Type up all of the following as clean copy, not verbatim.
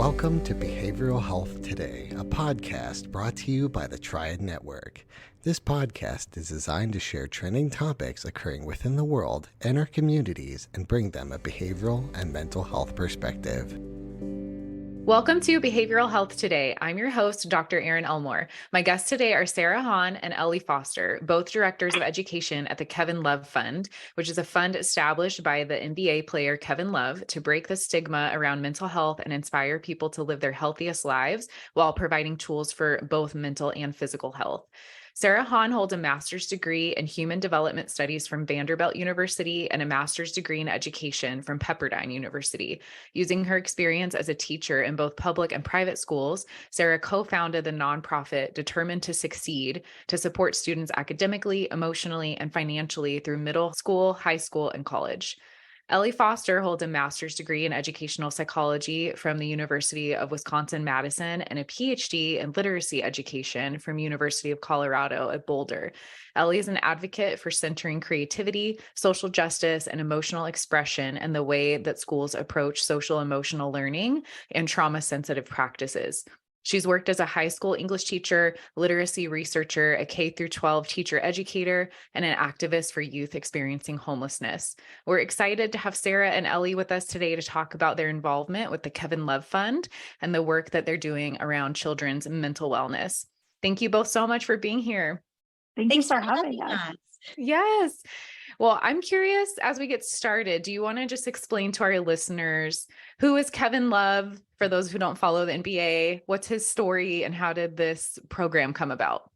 Welcome to Behavioral Health Today, a podcast brought to you by the Triad Network. This podcast is designed to share trending topics occurring within the world and our communities and bring them a behavioral and mental health perspective. Welcome to Behavioral Health Today. I'm your host, Dr. Erin Elmore. My guests today are Sara Hahn and Ellie Foster, both directors of education at the Kevin Love Fund, which is a fund established by the NBA player Kevin Love to break the stigma around mental health and inspire people to live their healthiest lives while providing tools for both mental and physical health. Sara Hahn holds a master's degree in human development studies from Vanderbilt University and a master's degree in education from Pepperdine University. Using her experience as a teacher in both public and private schools, Sara co-founded the nonprofit Determined to Succeed to support students academically, emotionally, and financially through middle school, high school, and college. Ellie Foster holds a master's degree in educational psychology from the University of Wisconsin-Madison and a PhD in literacy education from University of Colorado at Boulder. Ellie is an advocate for centering creativity, social justice, and emotional expression in the way that schools approach social emotional learning and trauma-sensitive practices. She's worked as a high school English teacher, literacy researcher, a K-12 teacher educator, and an activist for youth experiencing homelessness. We're excited to have Sara and Ellie with us today to talk about their involvement with the Kevin Love Fund and the work that they're doing around children's mental wellness. Thank you both so much for being here. Thanks for having us. Yes. Well, I'm curious as we get started, do you want to just explain to our listeners who is Kevin Love for those who don't follow the NBA? What's his story and how did this program come about?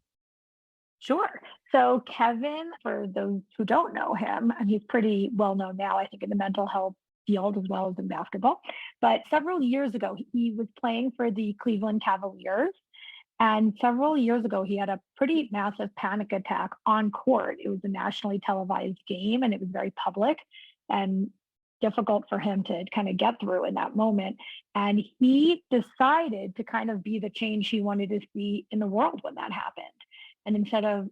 Sure. So Kevin, for those who don't know him, and he's pretty well known now, I think, in the mental health field as well as in basketball. But several years ago, he was playing for the Cleveland Cavaliers. And several years ago, he had a pretty massive panic attack on court. It was a nationally televised game, and it was very public and difficult for him to kind of get through in that moment. And he decided to kind of be the change he wanted to see in the world when that happened. And instead of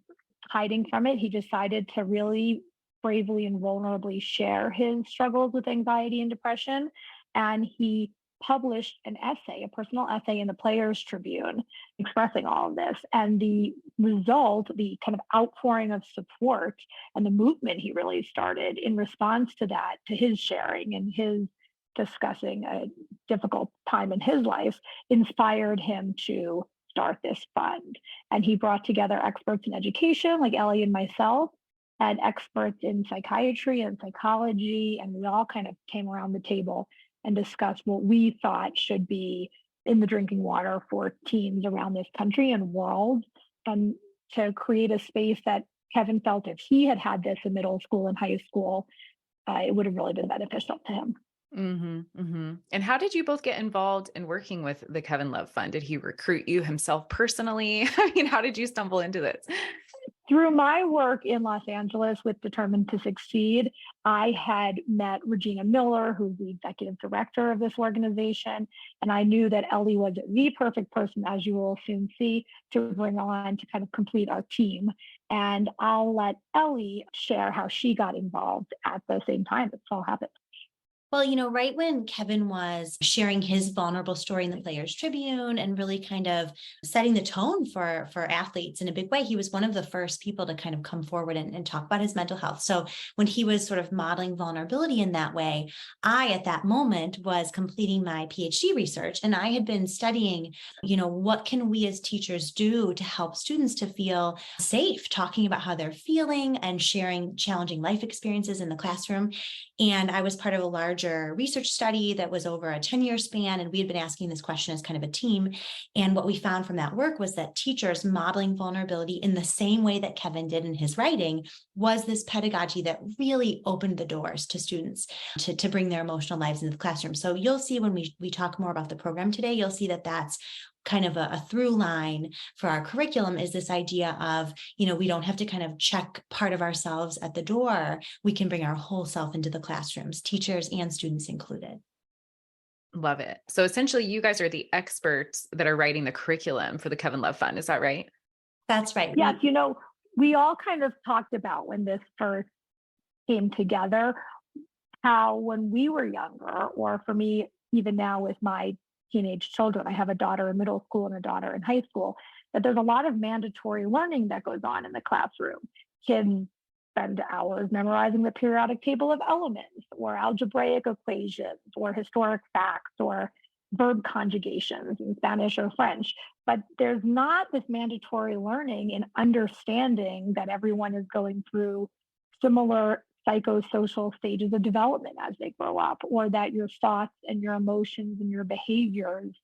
hiding from it, he decided to really bravely and vulnerably share his struggles with anxiety and depression. And he published an essay, a personal essay in the Players Tribune expressing all of this. And the result, the kind of outpouring of support and the movement he really started in response to that, to his sharing and his discussing a difficult time in his life, inspired him to start this fund. And he brought together experts in education like Ellie and myself, and experts in psychiatry and psychology, and we all kind of came around the table and discuss what we thought should be in the drinking water for teens around this country and world, and to create a space that Kevin felt if he had had this in middle school and high school, it would have really been beneficial to him. Mm-hmm, mm-hmm. And how did you both get involved in working with the Kevin Love Fund? Did he recruit you himself personally? I mean, how did you stumble into this? Through my work in Los Angeles with Determined to Succeed, I had met Regina Miller, who's the executive director of this organization, and I knew that Ellie was the perfect person, as you will soon see, to bring on to kind of complete our team. And I'll let Ellie share how she got involved at the same time this all happened. Well, right when Kevin was sharing his vulnerable story in the Players Tribune and really kind of setting the tone for athletes in a big way, he was one of the first people to kind of come forward and talk about his mental health. So when he was sort of modeling vulnerability in that way, I, at that moment, was completing my PhD research, and I had been studying, what can we as teachers do to help students to feel safe, talking about how they're feeling and sharing challenging life experiences in the classroom. And I was part of a larger research study that was over a 10-year span. And we had been asking this question as kind of a team. And what we found from that work was that teachers modeling vulnerability in the same way that Kevin did in his writing was this pedagogy that really opened the doors to students to bring their emotional lives into the classroom. So you'll see when we talk more about the program today, you'll see that that's kind of a through line for our curriculum, is this idea of, we don't have to kind of check part of ourselves at the door. We can bring our whole self into the classrooms, teachers and students included. Love it. So essentially, you guys are the experts that are writing the curriculum for the Kevin Love Fund. Is that right? That's right. Yes. We all kind of talked about when this first came together, how when we were younger, or for me, even now with my teenage children. I have a daughter in middle school and a daughter in high school, that there's a lot of mandatory learning that goes on in the classroom. Kids spend hours memorizing the periodic table of elements or algebraic equations or historic facts or verb conjugations in Spanish or French. But there's not this mandatory learning in understanding that everyone is going through similar psychosocial stages of development as they grow up, or that your thoughts and your emotions and your behaviors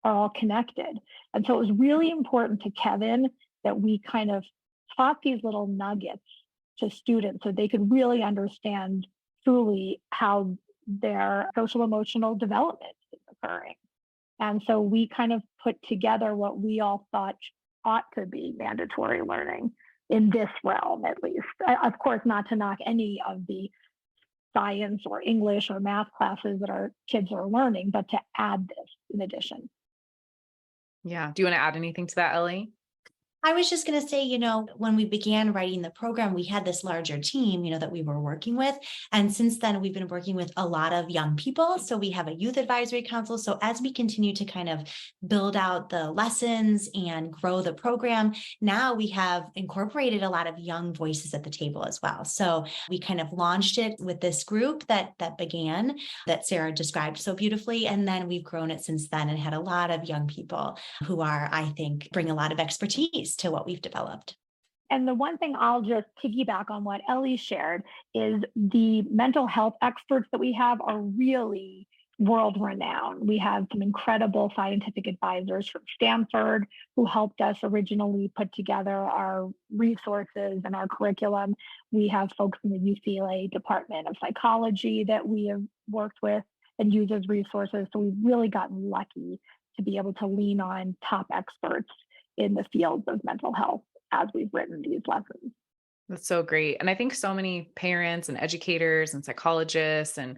are all connected. And so it was really important to Kevin that we kind of taught these little nuggets to students so they could really understand truly how their social emotional development is occurring. And so we kind of put together what we all thought ought to be mandatory learning in this realm, at least. Of course, not to knock any of the science or English or math classes that our kids are learning, but to add this in addition. Yeah. Do you want to add anything to that, Ellie? I was just going to say, when we began writing the program, we had this larger team, that we were working with. And since then, we've been working with a lot of young people. So we have a youth advisory council. So as we continue to kind of build out the lessons and grow the program, now we have incorporated a lot of young voices at the table as well. So we kind of launched it with this group that began, that Sara described so beautifully. And then we've grown it since then and had a lot of young people who are, I think, bring a lot of expertise to what we've developed. And the one thing I'll just piggyback on what Ellie shared is the mental health experts that we have are really world renowned. We have some incredible scientific advisors from Stanford who helped us originally put together our resources and our curriculum. We have folks in the UCLA Department of Psychology that we have worked with and use as resources. So we've really gotten lucky to be able to lean on top experts in the fields of mental health as we've written these lessons. That's so great. And I think so many parents and educators and psychologists and,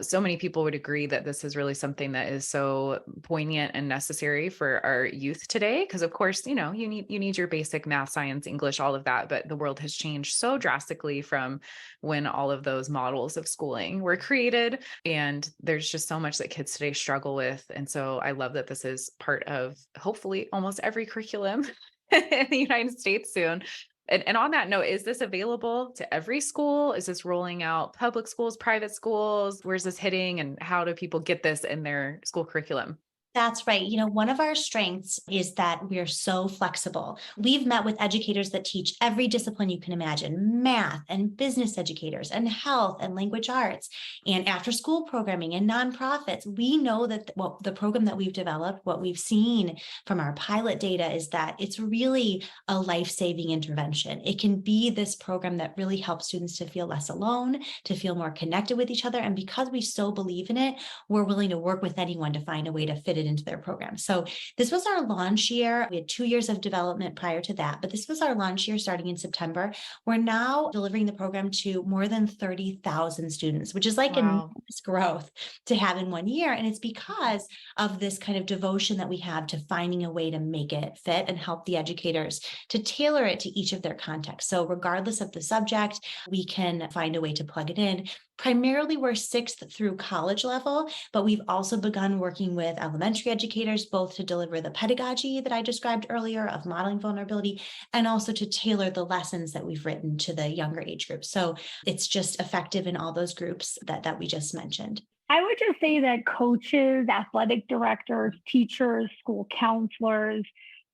so many people would agree that this is really something that is so poignant and necessary for our youth today. Because of course, you need your basic math, science, English, all of that. But the world has changed so drastically from when all of those models of schooling were created. And there's just so much that kids today struggle with. And so I love that this is part of hopefully almost every curriculum in the United States soon. And on that note, is this available to every school? Is this rolling out public schools, private schools? Where's this hitting and how do people get this in their school curriculum? That's right. One of our strengths is that we're so flexible. We've met with educators that teach every discipline you can imagine, math and business educators and health and language arts and after school programming and nonprofits. We know that the program that we've developed, what we've seen from our pilot data is that it's really a life-saving intervention. It can be this program that really helps students to feel less alone, to feel more connected with each other. And because we so believe in it, we're willing to work with anyone to find a way to fit it into their program. So this was our launch year. We had 2 years of development prior to that, but this was our launch year starting in September. We're now delivering the program to more than 30,000 students, which is like enormous growth to have in 1 year. And it's because of this kind of devotion that we have to finding a way to make it fit and help the educators to tailor it to each of their contexts. So regardless of the subject, we can find a way to plug it in. Primarily, we're 6th through college level, but we've also begun working with elementary educators, both to deliver the pedagogy that I described earlier of modeling vulnerability, and also to tailor the lessons that we've written to the younger age groups. So it's just effective in all those groups that we just mentioned. I would just say that coaches, athletic directors, teachers, school counselors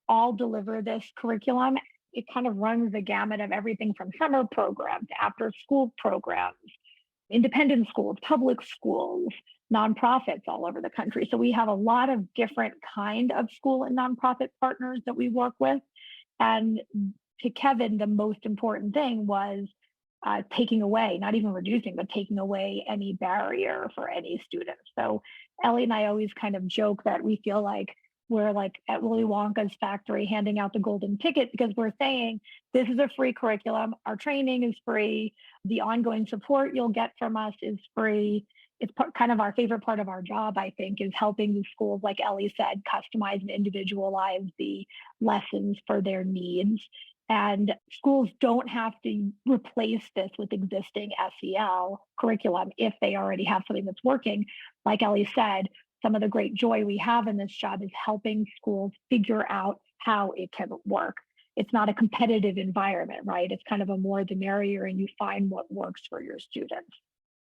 all deliver this curriculum. It kind of runs the gamut of everything from summer programs to after school programs, independent schools, public schools, nonprofits all over the country. So we have a lot of different kind of school and nonprofit partners that we work with. And to Kevin, the most important thing was taking away, not even reducing, but taking away any barrier for any student. So Ellie and I always kind of joke that we feel like we're like at Willy Wonka's factory handing out the golden ticket because we're saying this is a free curriculum. Our training is free. The ongoing support you'll get from us is free. It's kind of our favorite part of our job, I think, is helping the schools, like Ellie said, customize and individualize the lessons for their needs. And schools don't have to replace this with existing SEL curriculum if they already have something that's working. Like Ellie said, some of the great joy we have in this job is helping schools figure out how it can work. It's not a competitive environment, right? It's kind of a more the merrier, and you find what works for your students.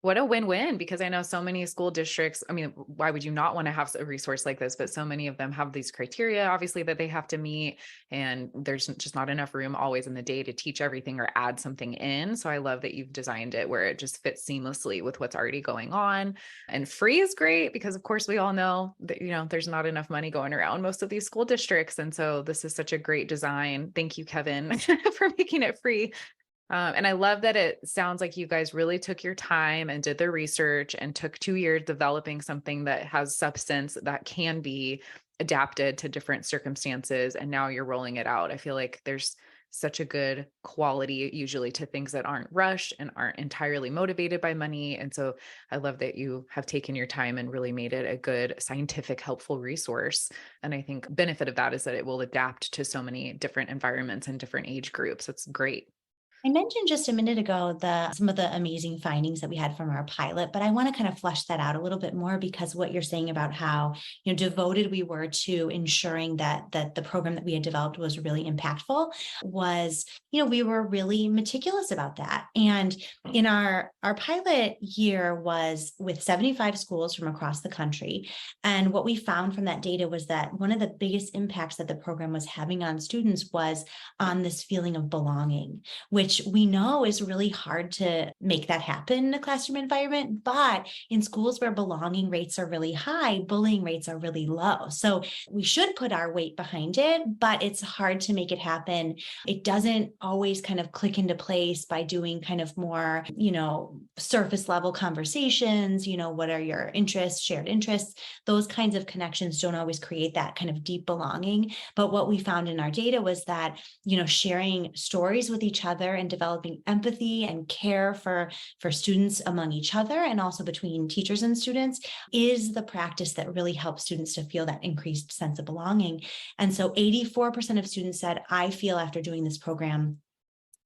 What a win-win, because I know so many school districts, I mean, why would you not want to have a resource like this? But so many of them have these criteria, obviously, that they have to meet, and there's just not enough room always in the day to teach everything or add something in. So I love that you've designed it where it just fits seamlessly with what's already going on. And free is great because, of course, we all know that, there's not enough money going around most of these school districts. And so this is such a great design. Thank you, Kevin, for making it free. And I love that it sounds like you guys really took your time and did the research and took 2 years developing something that has substance that can be adapted to different circumstances. And now you're rolling it out. I feel like there's such a good quality usually to things that aren't rushed and aren't entirely motivated by money. And so I love that you have taken your time and really made it a good scientific, helpful resource. And I think benefit of that is that it will adapt to so many different environments and different age groups. It's great. I mentioned just a minute ago some of the amazing findings that we had from our pilot, but I want to kind of flesh that out a little bit more, because what you're saying about how devoted we were to ensuring that the program that we had developed was really impactful was, we were really meticulous about that. And in our pilot year was with 75 schools from across the country. And what we found from that data was that one of the biggest impacts that the program was having on students was on this feeling of belonging, which we know is really hard to make that happen in a classroom environment. But in schools where belonging rates are really high, bullying rates are really low. So we should put our weight behind it, but it's hard to make it happen. It doesn't always kind of click into place by doing kind of more, surface level conversations, what are your interests, shared interests, those kinds of connections don't always create that kind of deep belonging. But what we found in our data was that, sharing stories with each other and developing empathy and care for students among each other and also between teachers and students is the practice that really helps students to feel that increased sense of belonging. And so 84% of students said, I feel after doing this program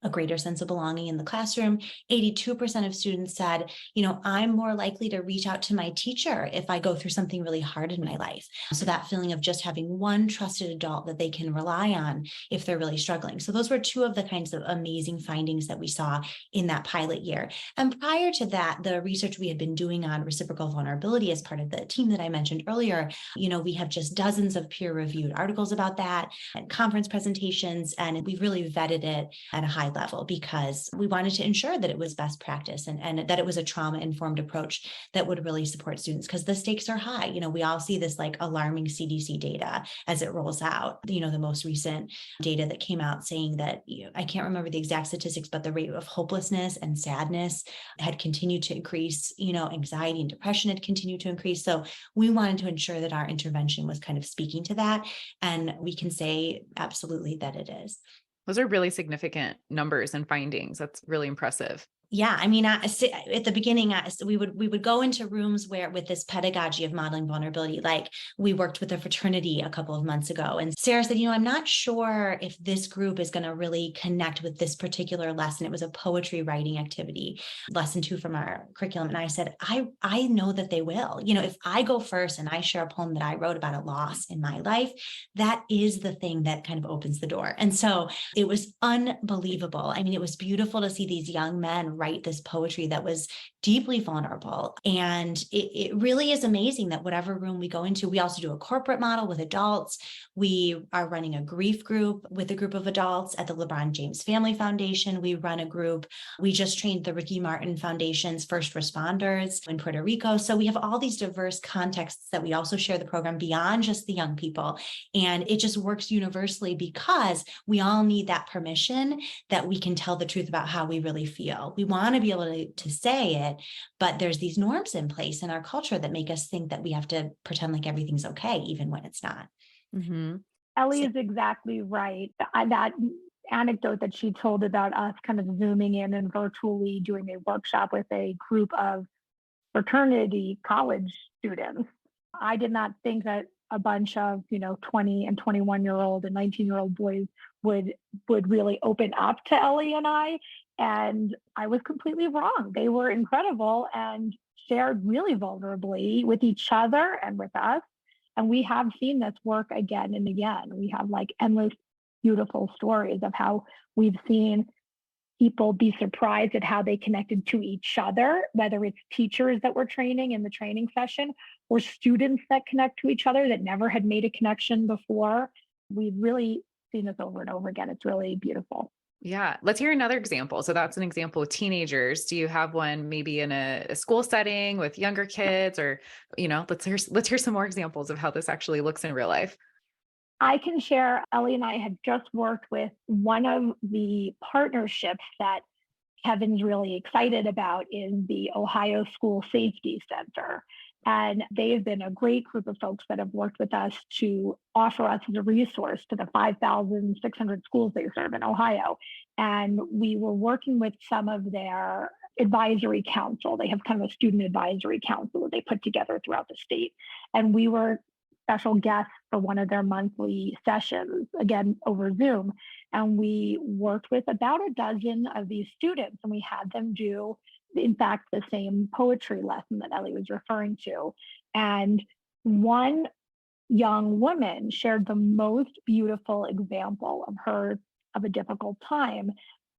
a greater sense of belonging in the classroom. 82% of students said, I'm more likely to reach out to my teacher if I go through something really hard in my life. So that feeling of just having one trusted adult that they can rely on if they're really struggling. So those were two of the kinds of amazing findings that we saw in that pilot year. And prior to that, the research we had been doing on reciprocal vulnerability as part of the team that I mentioned earlier, we have just dozens of peer-reviewed articles about that and conference presentations, and we really vetted it at a high level because we wanted to ensure that it was best practice and that it was a trauma-informed approach that would really support students because the stakes are high. We all see this like alarming CDC data as it rolls out. The most recent data that came out saying that, I can't remember the exact statistics, but the rate of hopelessness and sadness had continued to increase, anxiety and depression had continued to increase. So we wanted to ensure that our intervention was kind of speaking to that. And we can say absolutely that it is. Those are really significant numbers and findings. That's really impressive. Yeah, I mean, at the beginning, we would go into rooms where with this pedagogy of modeling vulnerability, like we worked with a fraternity a couple of months ago, and Sarah said, I'm not sure if this group is going to really connect with this particular lesson. It was a poetry writing activity, lesson 2 from our curriculum, and I said, I know that they will. If I go first and I share a poem that I wrote about a loss in my life, that is the thing that kind of opens the door. And so it was unbelievable. I mean, it was beautiful to see these young men write this poetry that was deeply vulnerable. And it really is amazing that whatever room we go into, we also do a corporate model with adults. We are running a grief group with a group of adults at the LeBron James Family Foundation. We run a group. We just trained the Ricky Martin Foundation's first responders in Puerto Rico. So we have all these diverse contexts that we also share the program beyond just the young people. And it just works universally because we all need that permission that we can tell the truth about how we really feel. We want to be able to say it, but there's these norms in place in our culture that make us think that we have to pretend like everything's okay, even when it's not. Mm-hmm. Ellie is exactly right. That anecdote that she told about us kind of zooming in and virtually doing a workshop with a group of fraternity college students. I did not think that a bunch of 20 and 21-year-old and 19-year-old boys would really open up to Ellie and I was completely wrong. They were incredible, and shared really vulnerably with each other and with us. And we have seen this work again and again. We have like endless beautiful stories of how we've seen people be surprised at how they connected to each other, whether it's teachers that were training in the training session or students that connect to each other that never had made a connection before. We've really seen this over and over again. It's really beautiful. Yeah. Let's hear another example. So that's an example with teenagers. Do you have one maybe in a school setting with younger kids, or, let's hear some more examples of how this actually looks in real life. I can share, Ellie and I had just worked with one of the partnerships that Kevin's really excited about is the Ohio School Safety Center. And they have been a great group of folks that have worked with us to offer us as a resource to the 5,600 schools they serve in Ohio. And we were working with some of their advisory council. They have kind of a student advisory council that they put together throughout the state. And we were special guests for one of their monthly sessions, again, over Zoom. And we worked with about a dozen of these students, and we had them do, in fact, the same poetry lesson that Ellie was referring to. And one young woman shared the most beautiful example of a difficult time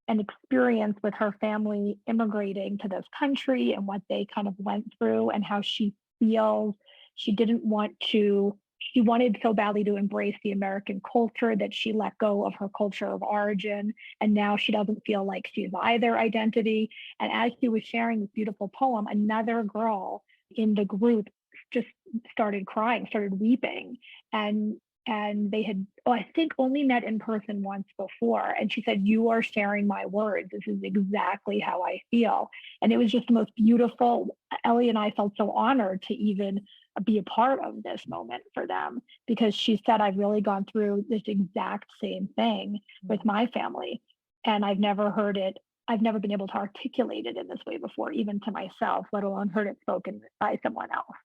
and experience with her family immigrating to this country and what they kind of went through and how she feels. She wanted so badly to embrace the American culture that she let go of her culture of origin. And now she doesn't feel like she's either identity. And as she was sharing this beautiful poem, another girl in the group just started crying, started weeping. And they had, I think, only met in person once before. And she said, "You are sharing my words. This is exactly how I feel." And it was just the most beautiful. Ellie and I felt so honored to even be a part of this moment for them, because she said, "I've really gone through this exact same thing with my family. And I've never been able to articulate it in this way before, even to myself, let alone heard it spoken by someone else."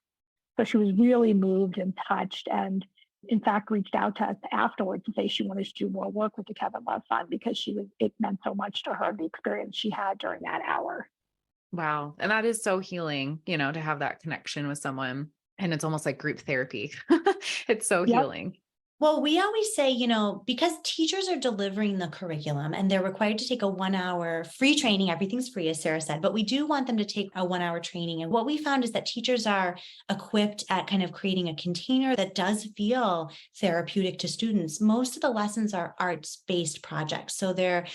So she was really moved and touched, and in fact reached out to us afterwards to say she wanted to do more work with the Kevin Love Fund because it meant so much to her, the experience she had during that hour. Wow. And that is so healing, to have that connection with someone. And it's almost like group therapy. It's so Yep. healing. Well, we always say, because teachers are delivering the curriculum and they're required to take a 1 hour free training, everything's free, as Sara said, but we do want them to take a 1 hour training. And what we found is that teachers are equipped at kind of creating a container that does feel therapeutic to students. Most of the lessons are arts-based projects. So they're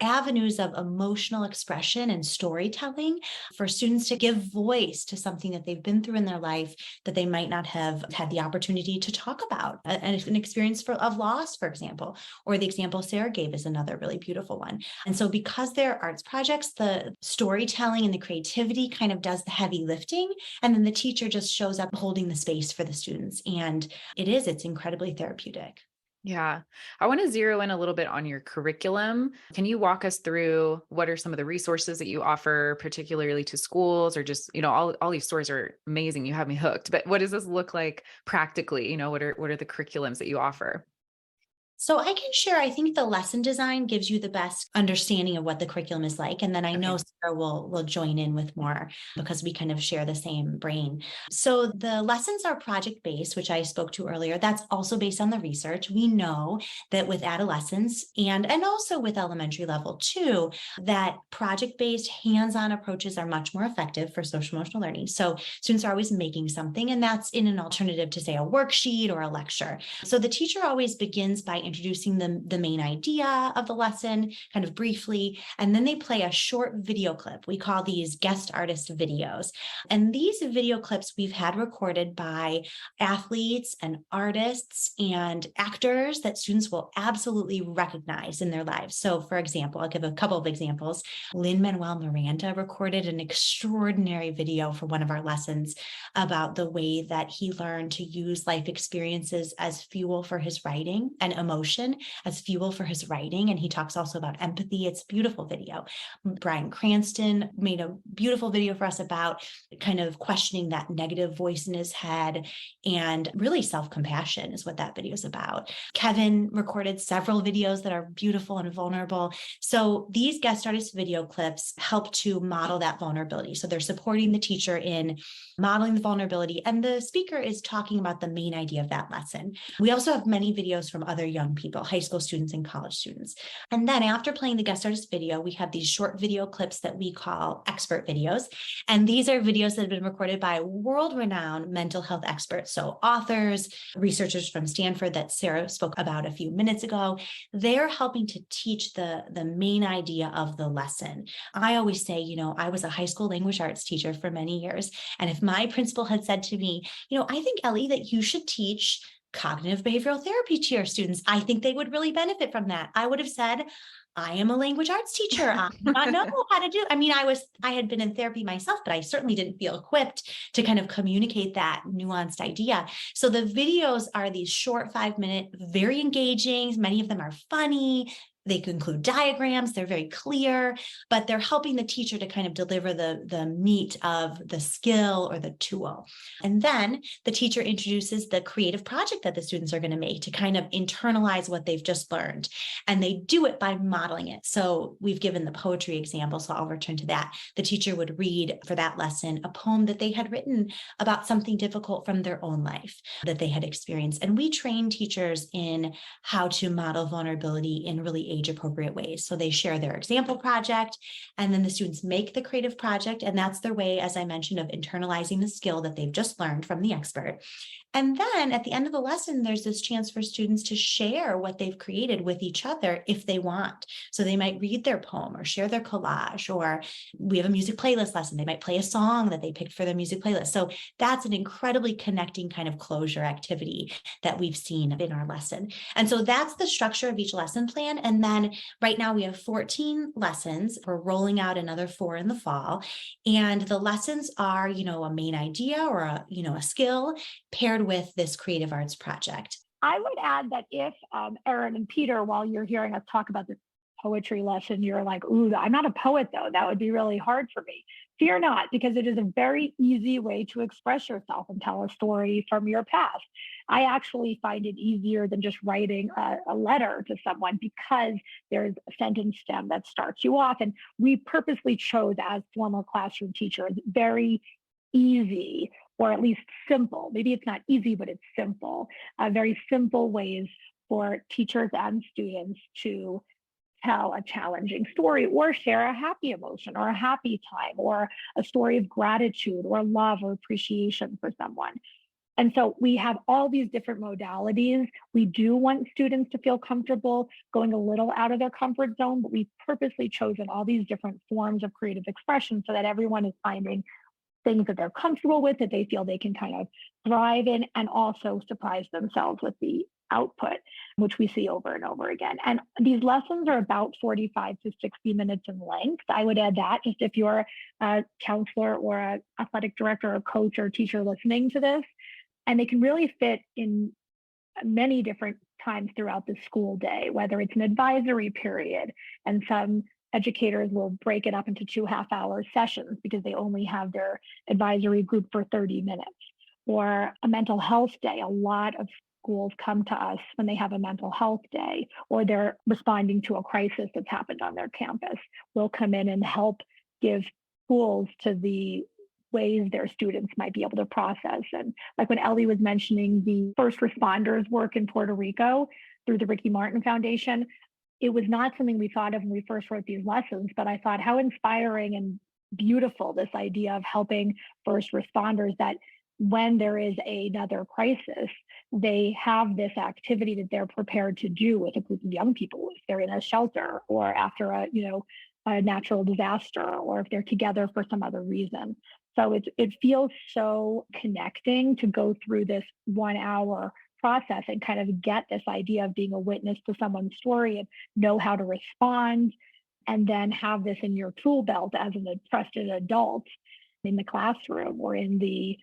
avenues of emotional expression and storytelling for students to give voice to something that they've been through in their life that they might not have had the opportunity to talk about. And an experience of loss, for example, or the example Sara gave is another really beautiful one. And so because they're arts projects, the storytelling and the creativity kind of does the heavy lifting. And then the teacher just shows up holding the space for the students. And it's incredibly therapeutic. Yeah. I want to zero in a little bit on your curriculum. Can you walk us through what are some of the resources that you offer, particularly to schools, or just, all these stories are amazing. You have me hooked, but what does this look like practically? What are the curriculums that you offer? So I can share, I think the lesson design gives you the best understanding of what the curriculum is like. And then I know Sara will join in with more because we kind of share the same brain. So the lessons are project-based, which I spoke to earlier. That's also based on the research. We know that with adolescents and also with elementary level too, that project-based hands-on approaches are much more effective for social emotional learning. So students are always making something, and that's in an alternative to, say, a worksheet or a lecture. So the teacher always begins by introducing the main idea of the lesson kind of briefly, and then they play a short video clip. We call these guest artist videos. And these video clips we've had recorded by athletes and artists and actors that students will absolutely recognize in their lives. So for example, I'll give a couple of examples. Lin-Manuel Miranda recorded an extraordinary video for one of our lessons about the way that he learned to use life experiences as fuel for his writing and emotional emotion as fuel for his writing. And he talks also about empathy. It's a beautiful video. Bryan Cranston made a beautiful video for us about kind of questioning that negative voice in his head, and really self-compassion is what that video is about. Kevin recorded several videos that are beautiful and vulnerable. So these guest artist video clips help to model that vulnerability. So they're supporting the teacher in modeling the vulnerability, and the speaker is talking about the main idea of that lesson. We also have many videos from other young people, high school students and college students. And then after playing the guest artist video, we have these short video clips that we call expert videos. And these are videos that have been recorded by world-renowned mental health experts. So authors, researchers from Stanford that Sara spoke about a few minutes ago, they're helping to teach the main idea of the lesson. I always say, I was a high school language arts teacher for many years. And if my principal had said to me, I think, Ellie, that you should teach cognitive behavioral therapy to your students, I think they would really benefit from that, I would have said, I am a language arts teacher. I do not know how to do. I had been in therapy myself, but I certainly didn't feel equipped to kind of communicate that nuanced idea. So the videos are these short 5-minute, very engaging. Many of them are funny. They can include diagrams. They're very clear, but they're helping the teacher to kind of deliver the meat of the skill or the tool. And then the teacher introduces the creative project that the students are going to make to kind of internalize what they've just learned. And they do it by modeling it. So we've given the poetry example, so I'll return to that. The teacher would read for that lesson a poem that they had written about something difficult from their own life that they had experienced. And we train teachers in how to model vulnerability in really age-appropriate ways. So they share their example project, and then the students make the creative project, and that's their way, as I mentioned, of internalizing the skill that they've just learned from the expert. And then at the end of the lesson, there's this chance for students to share what they've created with each other if they want. So they might read their poem or share their collage, or we have a music playlist lesson. They might play a song that they picked for their music playlist. So that's an incredibly connecting kind of closure activity that we've seen in our lesson. And so that's the structure of each lesson plan. And then right now we have 14 lessons. We're rolling out another 4 in the fall. And the lessons are, a main idea or a skill paired with this creative arts project. I would add that if Erin and Peter, while you're hearing us talk about this poetry lesson, you're like, ooh, I'm not a poet though. That would be really hard for me. Fear not, because it is a very easy way to express yourself and tell a story from your past. I actually find it easier than just writing a letter to someone, because there's a sentence stem that starts you off. And we purposely chose, as former classroom teachers, very easy, or at least simple. Maybe it's not easy, but it's simple. Very simple ways for teachers and students to tell a challenging story, or share a happy emotion or a happy time, or a story of gratitude or love or appreciation for someone. And so we have all these different modalities. We do want students to feel comfortable going a little out of their comfort zone, but we've purposely chosen all these different forms of creative expression so that everyone is finding things that they're comfortable with, that they feel they can kind of thrive in, and also surprise themselves with the output, which we see over and over again. And these lessons are about 45 to 60 minutes in length. I would add that, just if you're a counselor or an athletic director or coach or teacher listening to this, and they can really fit in many different times throughout the school day, whether it's an advisory period, and some educators will break it up into 2 half-hour sessions because they only have their advisory group for 30 minutes, or a mental health day. A lot of schools come to us when they have a mental health day, or they're responding to a crisis that's happened on their campus. We'll come in and help give tools to the ways their students might be able to process. And like when Ellie was mentioning the first responders work in Puerto Rico through the Ricky Martin Foundation, it was not something we thought of when we first wrote these lessons, but I thought how inspiring and beautiful this idea of helping first responders, that when there is another crisis, they have this activity that they're prepared to do with a group of young people if they're in a shelter, or after a natural disaster, or if they're together for some other reason. So it feels so connecting to go through this 1 hour process and kind of get this idea of being a witness to someone's story and know how to respond, and then have this in your tool belt as a trusted adult in the classroom, or in the,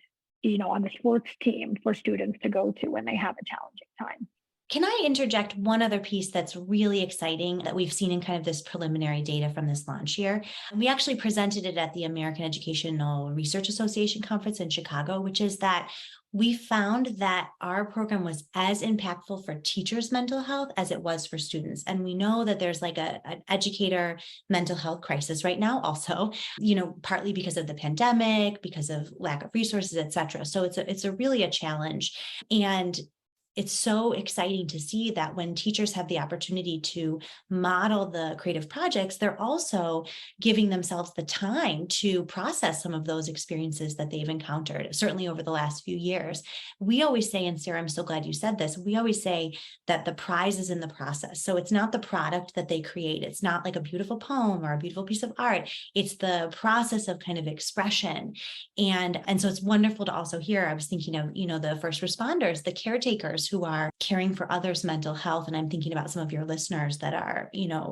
on the sports team for students to go to when they have a challenging time. Can I interject one other piece that's really exciting that we've seen in kind of this preliminary data from this launch year? We actually presented it at the American Educational Research Association conference in Chicago, which is that we found that our program was as impactful for teachers' mental health as it was for students. And we know that there's like an educator mental health crisis right now also, partly because of the pandemic, because of lack of resources, et cetera. So it's really a challenge. And it's so exciting to see that when teachers have the opportunity to model the creative projects, they're also giving themselves the time to process some of those experiences that they've encountered, certainly over the last few years. We always say, and Sara, I'm so glad you said this, we always say that the prize is in the process. So it's not the product that they create. It's not like a beautiful poem or a beautiful piece of art. It's the process of kind of expression. And so it's wonderful to also hear, I was thinking of, the first responders, the caretakers who are caring for others' mental health. And I'm thinking about some of your listeners that are,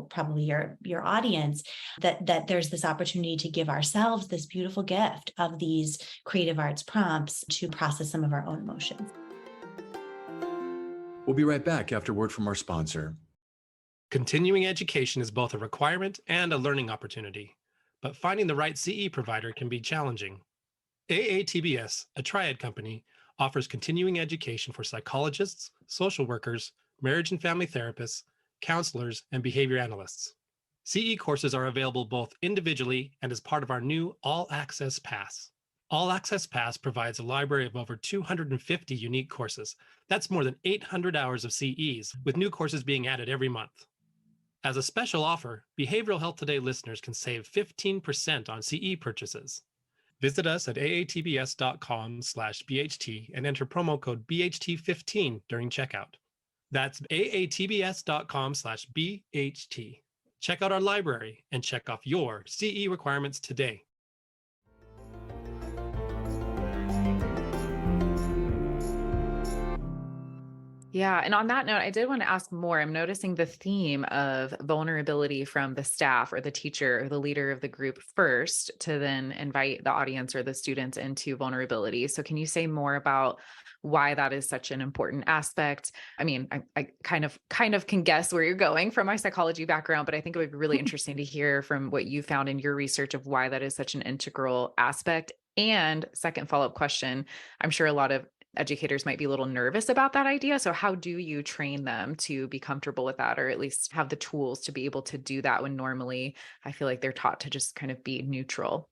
probably your audience, that there's this opportunity to give ourselves this beautiful gift of these creative arts prompts to process some of our own emotions. We'll be right back after word from our sponsor. Continuing education is both a requirement and a learning opportunity, but finding the right CE provider can be challenging. AATBS, a triad company, offers continuing education for psychologists, social workers, marriage and family therapists, counselors, and behavior analysts. CE courses are available both individually and as part of our new All Access Pass. All Access Pass provides a library of over 250 unique courses. That's more than 800 hours of CEs, with new courses being added every month. As a special offer, Behavioral Health Today listeners can save 15% on CE purchases. Visit us at aatbs.com/BHT and enter promo code BHT15 during checkout. That's aatbs.com/BHT. Check out our library and check off your CE requirements today. Yeah. And on that note, I did want to ask more. I'm noticing the theme of vulnerability from the staff or the teacher or the leader of the group first to then invite the audience or the students into vulnerability. So can you say more about why that is such an important aspect? I mean, I kind of can guess where you're going from my psychology background, but I think it would be really interesting to hear from what you found in your research of why that is such an integral aspect. And second follow-up question, I'm sure a lot of educators might be a little nervous about that idea. So how do you train them to be comfortable with that, or at least have the tools to be able to do that when normally I feel like they're taught to just kind of be neutral?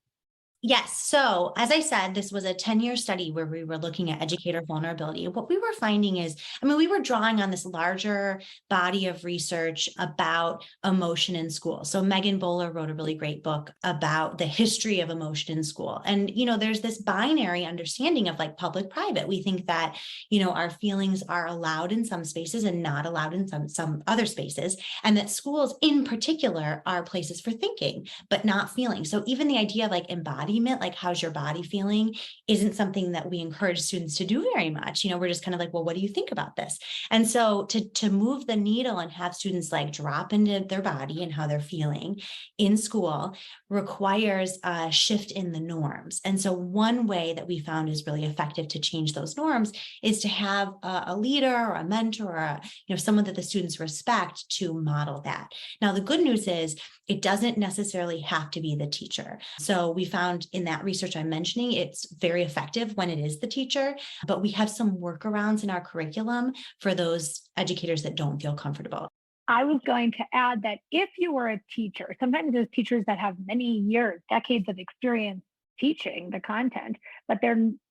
Yes. So as I said, this was a 10-year study where we were looking at educator vulnerability. What we were finding is, we were drawing on this larger body of research about emotion in school. So Megan Bowler wrote a really great book about the history of emotion in school. And, there's this binary understanding of like public-private. We think that, our feelings are allowed in some spaces and not allowed in some other spaces. And that schools in particular are places for thinking, but not feeling. So even the idea of like embodiment, like how's your body feeling, isn't something that we encourage students to do very much. We're just kind of like, well, what do you think about this? And so to move the needle and have students like drop into their body and how they're feeling in school requires a shift in the norms. And so one way that we found is really effective to change those norms is to have a leader or a mentor or someone that the students respect to model that. Now, the good news is it doesn't necessarily have to be the teacher. So we found in that research I'm mentioning, it's very effective when it is the teacher, but we have some workarounds in our curriculum for those educators that don't feel comfortable. I was going to add that if you were a teacher, sometimes there's teachers that have many years, decades of experience teaching the content, but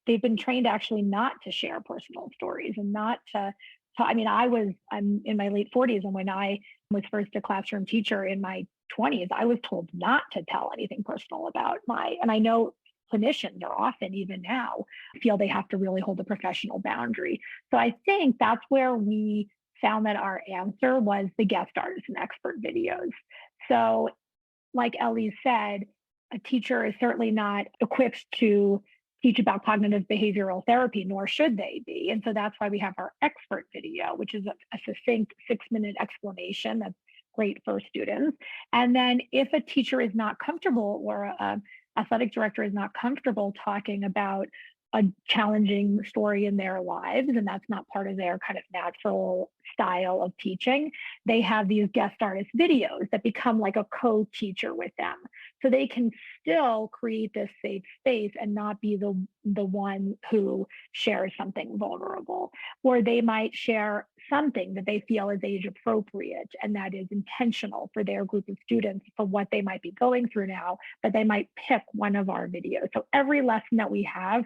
they've been trained actually not to share personal stories and not to. I'm in my late 40s, and when I was first a classroom teacher in my 20s, I was told not to tell anything personal about and I know clinicians are often, even now, feel they have to really hold a professional boundary. So I think that's where we found that our answer was the guest artists and expert videos. So like Ellie said, a teacher is certainly not equipped to teach about cognitive behavioral therapy, nor should they be. And so that's why we have our expert video, which is a succinct 6-minute explanation that's great for students. And then if a teacher is not comfortable or an athletic director is not comfortable talking about a challenging story in their lives, and that's not part of their kind of natural style of teaching, they have these guest artist videos that become like a co-teacher with them. So they can still create this safe space and not be the one who shares something vulnerable. Or they might share something that they feel is age appropriate and that is intentional for their group of students for what they might be going through now, but they might pick one of our videos. So every lesson that we have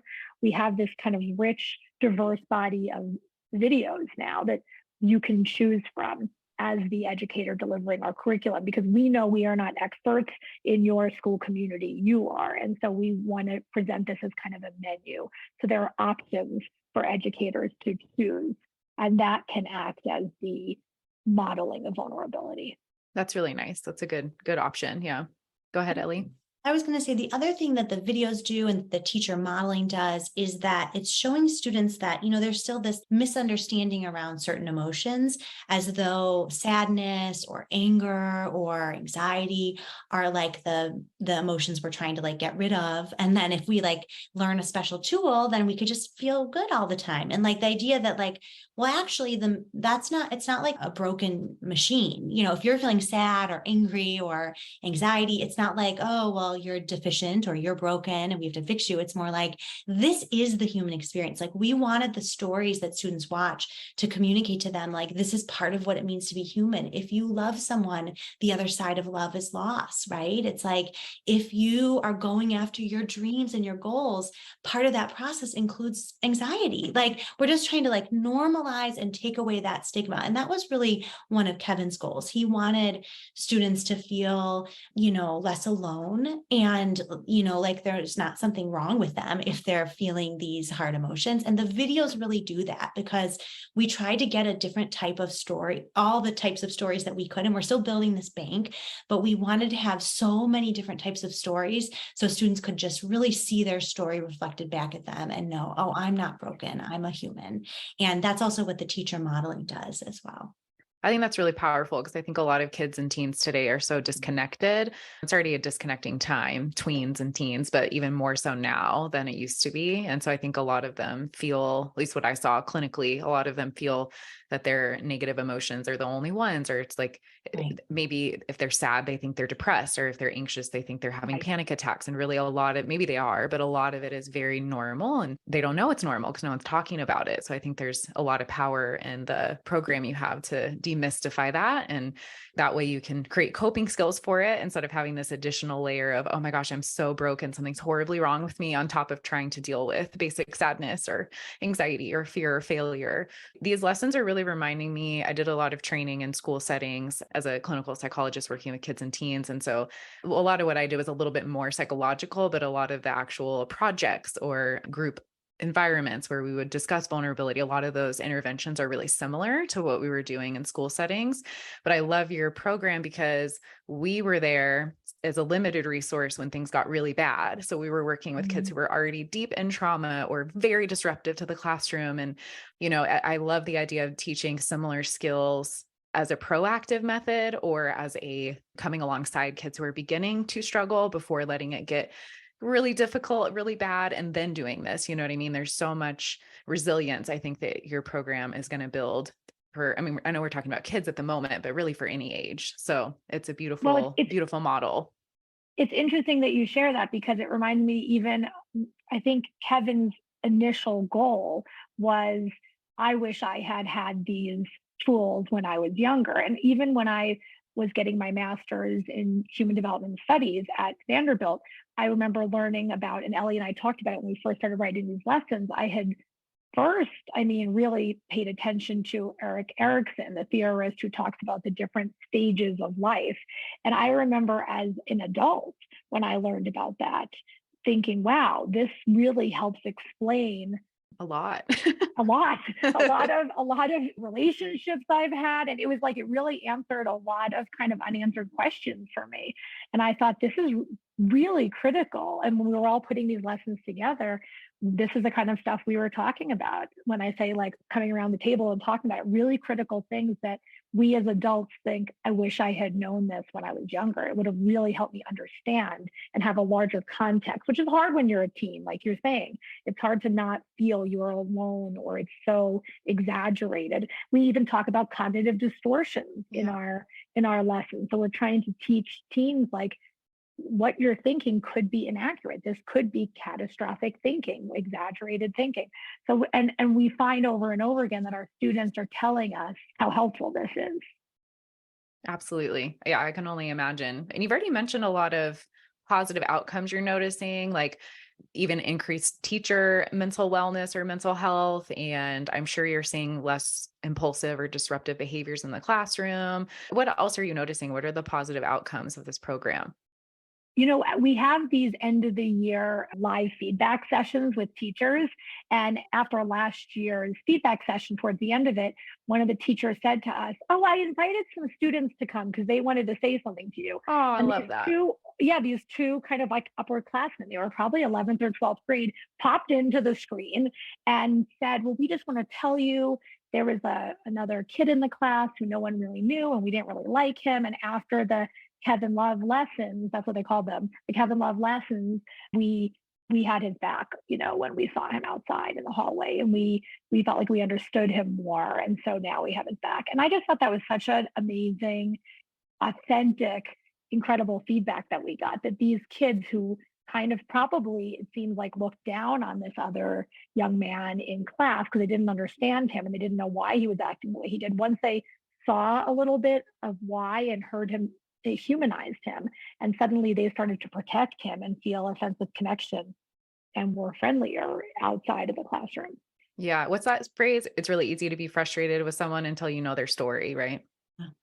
this kind of rich, diverse body of videos now that you can choose from as the educator delivering our curriculum, because we know we are not experts in your school community, you are. And so we want to present this as kind of a menu. So there are options for educators to choose, and that can act as the modeling of vulnerability. That's really nice. That's a good option. Yeah. Go ahead, Ellie. I was going to say the other thing that the videos do and the teacher modeling does is that it's showing students that, there's still this misunderstanding around certain emotions, as though sadness or anger or anxiety are like the emotions we're trying to like get rid of. And then if we like learn a special tool, then we could just feel good all the time. And like the idea that like, well, actually it's not like a broken machine. If you're feeling sad or angry or anxiety, it's not like, oh, well, you're deficient or you're broken and we have to fix you. It's more like, this is the human experience. Like we wanted the stories that students watch to communicate to them, like, this is part of what it means to be human. If you love someone, the other side of love is loss, right? It's like, if you are going after your dreams and your goals, part of that process includes anxiety. Like we're just trying to like normalize and take away that stigma. And that was really one of Kevin's goals. He wanted students to feel, less alone, and, like there's not something wrong with them if they're feeling these hard emotions. And the videos really do that, because we tried to get a different type of story, all the types of stories that we could, and we're still building this bank, but we wanted to have so many different types of stories so students could just really see their story reflected back at them and know, oh, I'm not broken, I'm a human. And that's also what the teacher modeling does as well. I think that's really powerful, because I think a lot of kids and teens today are so disconnected. It's already a disconnecting time, tweens and teens, but even more so now than it used to be. And so I think a lot of them feel, at least what I saw clinically, a lot of them feel that their negative emotions are the only ones, or it's like, Right. Maybe if they're sad, they think they're depressed, or if they're anxious, they think they're having Right. panic attacks. And really maybe they are, but a lot of it is very normal, and they don't know it's normal because no one's talking about it. So I think there's a lot of power in the program you have to demystify that. And that way you can create coping skills for it, instead of having this additional layer of, oh my gosh, I'm so broken, something's horribly wrong with me, on top of trying to deal with basic sadness or anxiety or fear or failure. These lessons are really reminding me, I did a lot of training in school settings as a clinical psychologist working with kids and teens. And so a lot of what I did was a little bit more psychological, but a lot of the actual projects or group environments where we would discuss vulnerability, a lot of those interventions are really similar to what we were doing in school settings. But I love your program because we were there as a limited resource when things got really bad. So we were working with kids who were already deep in trauma or very disruptive to the classroom. And, I love the idea of teaching similar skills as a proactive method, or as a coming alongside kids who are beginning to struggle before letting it get really difficult, really bad, and then doing this. You know what I mean? There's so much resilience I think that your program is going to build for, I know we're talking about kids at the moment, but really for any age. So it's a beautiful, beautiful model. It's interesting that you share that, because it reminded me, even I think Kevin's initial goal was, I wish I had these tools when I was younger. And even when I was getting my master's in human development studies at Vanderbilt, I remember learning about, and Ellie and I talked about it when we first started writing these lessons, I had really paid attention to Erik Erikson, the theorist who talks about the different stages of life. And I remember as an adult, when I learned about that, thinking, wow, this really helps explain a lot of relationships I've had. And it was like, it really answered a lot of kind of unanswered questions for me. And I thought, this is really critical. And when we were all putting these lessons together, this is the kind of stuff we were talking about. When I say like coming around the table and talking about really critical things that we as adults think, I wish I had known this when I was younger. It would have really helped me understand and have a larger context, which is hard when you're a teen, like you're saying. It's hard to not feel you're alone or it's so exaggerated. We even talk about cognitive distortions in our lessons. So we're trying to teach teens like what you're thinking could be inaccurate. This could be catastrophic thinking, exaggerated thinking. So, and we find over and over again that our students are telling us how helpful this is. Absolutely. Yeah, I can only imagine. And you've already mentioned a lot of positive outcomes you're noticing, like even increased teacher mental wellness or mental health. And I'm sure you're seeing less impulsive or disruptive behaviors in the classroom. What else are you noticing? What are the positive outcomes of this program? You know, we have these end of the year live feedback sessions with teachers. And after last year's feedback session, towards the end of it, one of the teachers said to us, "Oh, I invited some students to come because they wanted to say something to you." Oh, I And love that. these two kind of like upperclassmen, they were probably 11th or 12th grade, popped into the screen and said, "Well, we just want to tell you there was another kid in the class who no one really knew and we didn't really like him. And after the Kevin Love lessons, that's what they called them, the Kevin Love lessons, we had his back, you know, when we saw him outside in the hallway and we felt like we understood him more. And so now we have his back." And I just thought that was such an amazing, authentic, incredible feedback that we got, that these kids who kind of probably, it seems like, looked down on this other young man in class because they didn't understand him and they didn't know why he was acting the way he did. Once they saw a little bit of why and heard him, they humanized him. And suddenly they started to protect him and feel a sense of connection and were friendlier outside of the classroom. Yeah. What's that phrase? It's really easy to be frustrated with someone until you know their story, right?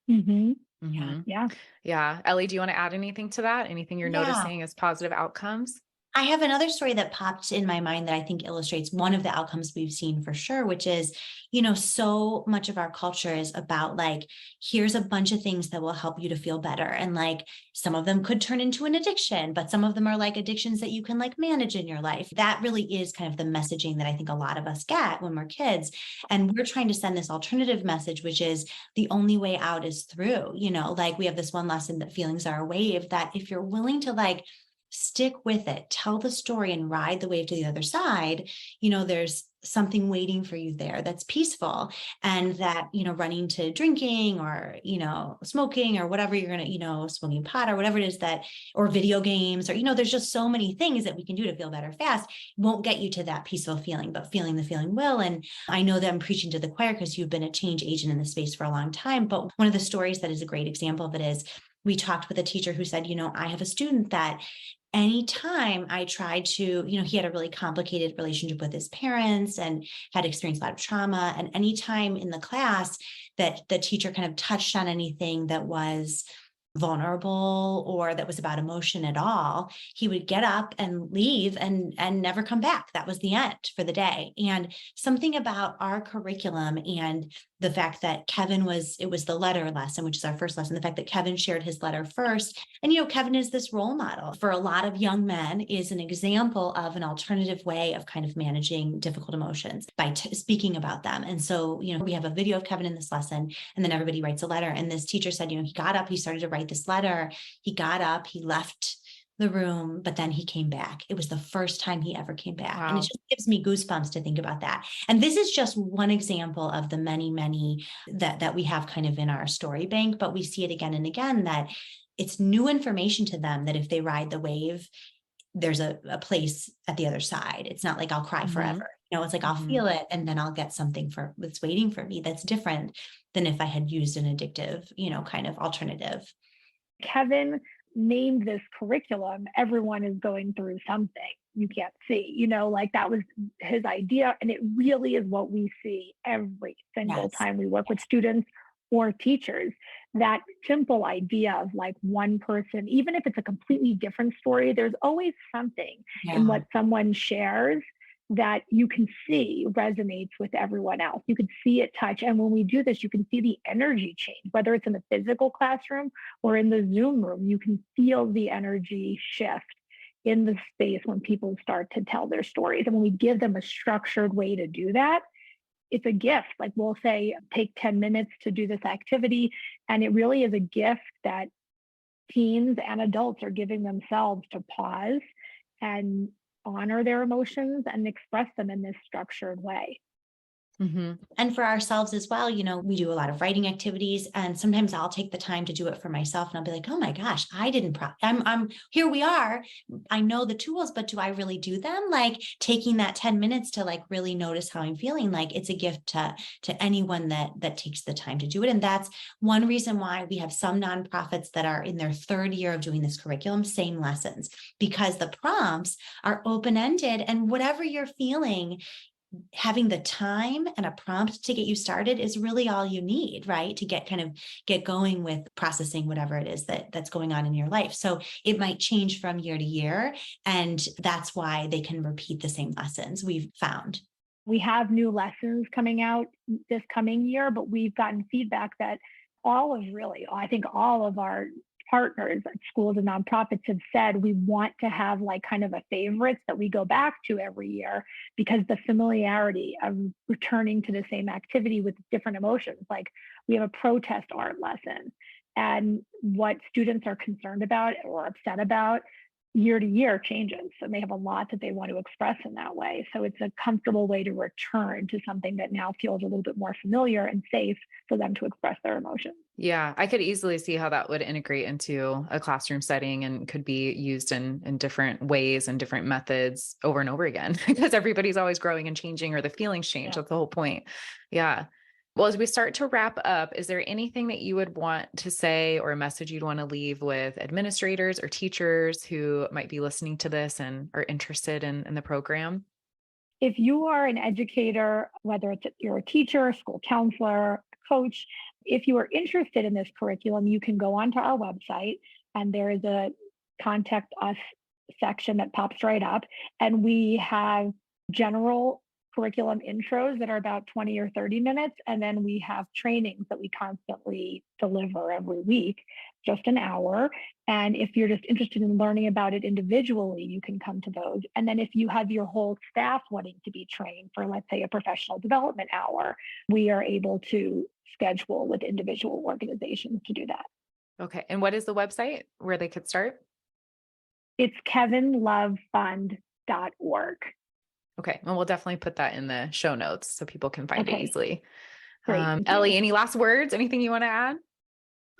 Mm-hmm. Mhm. Yeah. Yeah. Ellie, do you want to add anything to that? Anything you're Yeah. noticing as positive outcomes? I have another story that popped in my mind that I think illustrates one of the outcomes we've seen for sure, which is, you know, so much of our culture is about like, here's a bunch of things that will help you to feel better. And like, some of them could turn into an addiction, but some of them are like addictions that you can like manage in your life. That really is kind of the messaging that I think a lot of us get when we're kids. And we're trying to send this alternative message, which is the only way out is through, you know, like we have this one lesson that feelings are a wave, that if you're willing to like stick with it, tell the story and ride the wave to the other side, you know, there's something waiting for you there that's peaceful. And that, you know, running to drinking or, you know, smoking or whatever you're going to, you know, smoking pot or whatever it is that, or video games, or, you know, there's just so many things that we can do to feel better fast, won't get you to that peaceful feeling, but feeling the feeling will. And I know that I'm preaching to the choir because you've been a change agent in the space for a long time. But one of the stories that is a great example of it is we talked with a teacher who said, you know, I have a student that anytime I tried to, you know, he had a really complicated relationship with his parents and had experienced a lot of trauma. And anytime in the class that the teacher kind of touched on anything that was vulnerable or that was about emotion at all, he would get up and leave and never come back. That was the end for the day. And something about our curriculum and the fact that it was the letter lesson, which is our first lesson, the fact that Kevin shared his letter first. And, you know, Kevin is this role model for a lot of young men, is an example of an alternative way of kind of managing difficult emotions by speaking about them. And so, you know, we have a video of Kevin in this lesson, and then everybody writes a letter. And this teacher said, you know, he got up, he started to write this letter. He got up, he left the room, but then he came back. It was the first time he ever came back. Wow. And it just gives me goosebumps to think about that. And this is just one example of the many, many that we have kind of in our story bank, but we see it again and again, that it's new information to them, that if they ride the wave, there's a place at the other side. It's not like I'll cry forever. You know, it's like I'll feel it and then I'll get something that's waiting for me that's different than if I had used an addictive, you know, kind of alternative. Kevin named this curriculum, everyone is going through something you can't see, you know, like that was his idea. And it really is what we see every single time we work with students or teachers, that simple idea of like one person, even if it's a completely different story, there's always something in what someone shares that you can see resonates with everyone else. You can see it touch. And when we do this, you can see the energy change, whether it's in the physical classroom or in the Zoom room, you can feel the energy shift in the space when people start to tell their stories. And when we give them a structured way to do that, it's a gift. Like we'll say, take 10 minutes to do this activity. And it really is a gift that teens and adults are giving themselves to pause and honor their emotions and express them in this structured way. Mm-hmm. And for ourselves as well, we do a lot of writing activities, and sometimes I'll take the time to do it for myself, and I'll be like, oh my gosh, I didn't, I'm here we are. I know the tools, but do I really do them? Like taking that 10 minutes to like really notice how I'm feeling, like it's a gift to anyone that takes the time to do it. And that's one reason why we have some nonprofits that are in their third year of doing this curriculum, same lessons, because the prompts are open-ended, and whatever you're feeling, having the time and a prompt to get you started is really all you need, right? To get going with processing whatever it is that's going on in your life. So it might change from year to year. And that's why they can repeat the same lessons, we've found. We have new lessons coming out this coming year, but we've gotten feedback that I think all of our partners at schools and nonprofits have said we want to have like kind of a favorites that we go back to every year, because the familiarity of returning to the same activity with different emotions. Like we have a protest art lesson, and what students are concerned about or upset about year to year changes. And they have a lot that they want to express in that way. So it's a comfortable way to return to something that now feels a little bit more familiar and safe for them to express their emotions. Yeah, I could easily see how that would integrate into a classroom setting and could be used in different ways and different methods over and over again, because everybody's always growing and changing, or the feelings change. Yeah. That's the whole point. Yeah. Well, as we start to wrap up, is there anything that you would want to say or a message you'd want to leave with administrators or teachers who might be listening to this and are interested in the program? If you are an educator, whether you're a teacher, school counselor, coach, if you are interested in this curriculum, you can go onto our website, and there is a contact us section that pops right up. And we have general curriculum intros that are about 20 or 30 minutes. And then we have trainings that we constantly deliver every week, just an hour. And if you're just interested in learning about it individually, you can come to those. And then if you have your whole staff wanting to be trained for, let's say, a professional development hour, we are able to schedule with individual organizations to do that. Okay. And what is the website where they could start? It's kevinlovefund.org. Okay. Well, we'll definitely put that in the show notes so people can find it easily. Great. Ellie, any last words? Anything you want to add?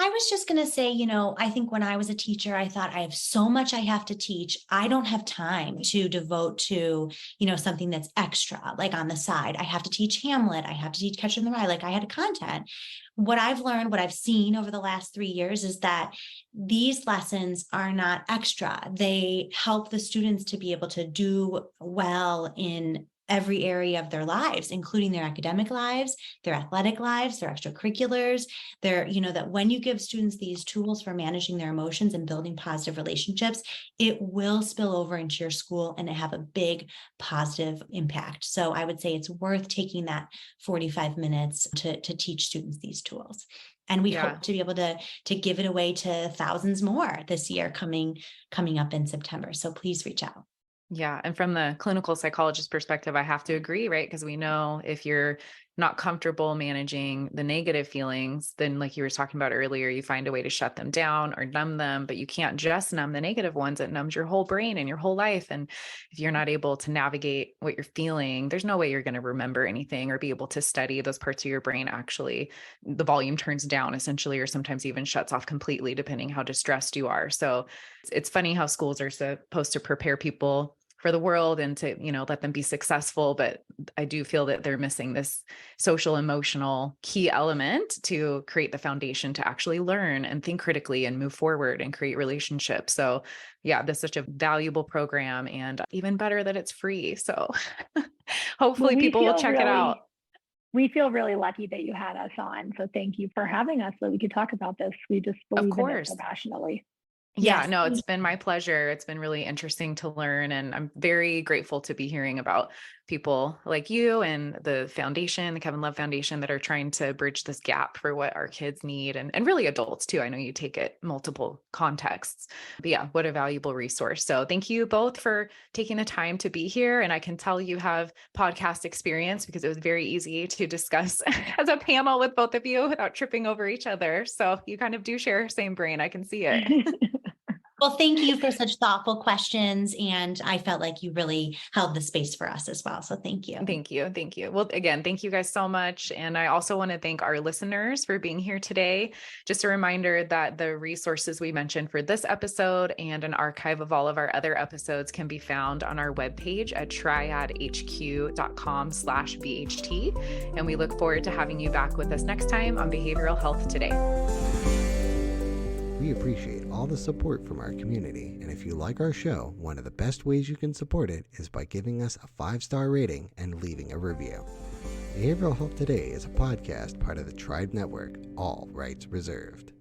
I was just going to say, I think when I was a teacher, I thought I have so much I have to teach. I don't have time to devote to, something that's extra, like on the side. I have to teach Hamlet. I have to teach Catcher in the Rye. Like I had content. What I've learned, what I've seen over the last 3 years is that these lessons are not extra. They help the students to be able to do well in every area of their lives, including their academic lives, their athletic lives, their extracurriculars. That when you give students these tools for managing their emotions and building positive relationships, it will spill over into your school and have a big positive impact. So I would say it's worth taking that 45 minutes to teach students these tools. And we hope to be able to give it away to thousands more this year coming up in September. So please reach out. Yeah. And from the clinical psychologist perspective, I have to agree, right? Because we know if you're not comfortable managing the negative feelings, then like you were talking about earlier, you find a way to shut them down or numb them, but you can't just numb the negative ones. It numbs your whole brain and your whole life. And if you're not able to navigate what you're feeling, there's no way you're going to remember anything or be able to study those parts of your brain. Actually, the volume turns down essentially, or sometimes even shuts off completely, depending how distressed you are. So it's funny how schools are supposed to prepare people for the world and to, let them be successful. But I do feel that they're missing this social, emotional key element to create the foundation to actually learn and think critically and move forward and create relationships. So yeah, this is such a valuable program, and even better that it's free. So hopefully people will check it out. We feel really lucky that you had us on. So thank you for having us so we could talk about this. We just believe in it so passionately. Yeah, Yes. no, it's been my pleasure. It's been really interesting to learn, and I'm very grateful to be hearing about people like you and the foundation, the Kevin Love Foundation, that are trying to bridge this gap for what our kids need, and really adults too. I know you take it multiple contexts, but yeah, what a valuable resource. So thank you both for taking the time to be here. And I can tell you have podcast experience because it was very easy to discuss as a panel with both of you without tripping over each other. So you kind of do share same brain. I can see it. Well, thank you for such thoughtful questions. And I felt like you really held the space for us as well. So thank you. Thank you. Thank you. Well, again, thank you guys so much. And I also want to thank our listeners for being here today. Just a reminder that the resources we mentioned for this episode and an archive of all of our other episodes can be found on our webpage at triadhq.com/BHT. And we look forward to having you back with us next time on Behavioral Health Today. We appreciate all the support from our community, and if you like our show, one of the best ways you can support it is by giving us a 5-star rating and leaving a review. Behavioral Health Today is a podcast part of the Tribe Network, all rights reserved.